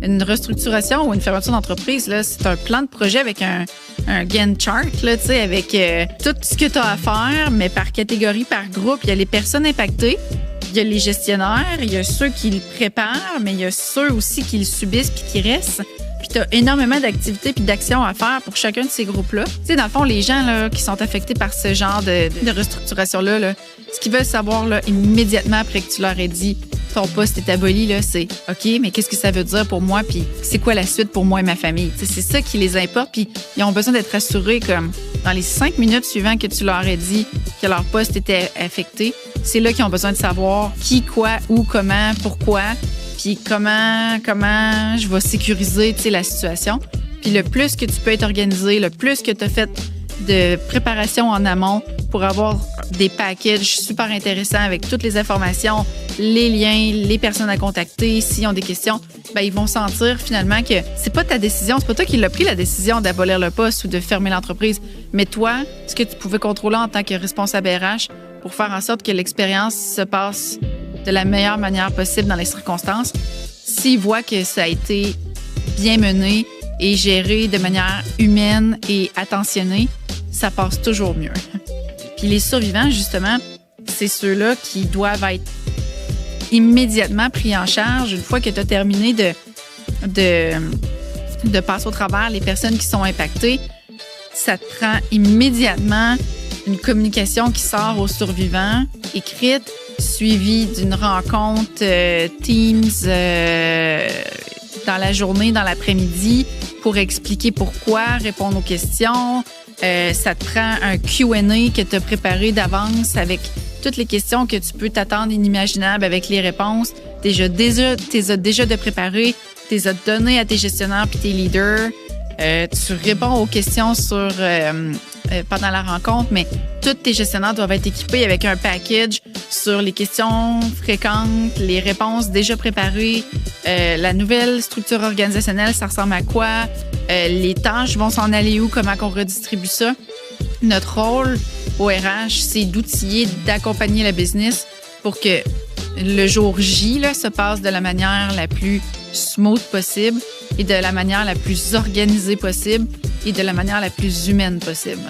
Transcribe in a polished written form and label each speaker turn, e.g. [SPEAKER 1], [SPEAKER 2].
[SPEAKER 1] Une restructuration ou une fermeture d'entreprise, là, c'est un plan de projet avec un Gantt chart, là, avec tout ce que tu as à faire, mais par catégorie, par groupe. Il y a les personnes impactées, il y a les gestionnaires, il y a ceux qui le préparent, mais il y a ceux aussi qui le subissent puis qui restent. Puis tu as énormément d'activités puis d'actions à faire pour chacun de ces groupes-là. Tu sais, dans le fond, les gens là, qui sont affectés par ce genre de restructuration-là, là, ce qu'ils veulent savoir là, immédiatement après que tu leur aies dit ton poste est aboli, là, c'est OK, mais qu'est-ce que ça veut dire pour moi? Puis c'est quoi la suite pour moi et ma famille? Tu sais, c'est ça qui les importe. Puis ils ont besoin d'être rassurés comme dans les 5 minutes suivantes que tu leur aies dit que leur poste était affecté. C'est là qu'ils ont besoin de savoir qui, quoi, où, comment, pourquoi. Puis comment je vais sécuriser la situation. Puis le plus que tu peux être organisé, le plus que tu as fait de préparation en amont pour avoir des packages super intéressants avec toutes les informations, les liens, les personnes à contacter, s'ils ont des questions, ben ils vont sentir finalement que c'est pas ta décision, c'est pas toi qui l'as pris la décision d'abolir le poste ou de fermer l'entreprise, mais toi, ce que tu pouvais contrôler en tant que responsable RH pour faire en sorte que l'expérience se passe de la meilleure manière possible dans les circonstances. S'ils voient que ça a été bien mené et géré de manière humaine et attentionnée, ça passe toujours mieux. Puis les survivants, justement, c'est ceux-là qui doivent être immédiatement pris en charge une fois que tu as terminé de passer au travers les personnes qui sont impactées. Ça te prend immédiatement une communication qui sort aux survivants, écrite, suivie d'une rencontre Teams dans la journée, dans l'après-midi, pour expliquer pourquoi, répondre aux questions. Ça te prend un Q&A que tu as préparé d'avance avec toutes les questions que tu peux t'attendre inimaginables avec les réponses. Tu les as déjà de préparer, tu les as données à tes gestionnaires puis tes leaders. Tu réponds aux questions pendant la rencontre, mais tous tes gestionnaires doivent être équipés avec un package sur les questions fréquentes, les réponses déjà préparées, la nouvelle structure organisationnelle, ça ressemble à quoi, les tâches vont s'en aller où, comment on redistribue ça. Notre rôle au RH, c'est d'outiller, d'accompagner le business pour que le jour J là, se passe de la manière la plus smooth possible et de la manière la plus organisée possible et de la manière la plus humaine possible.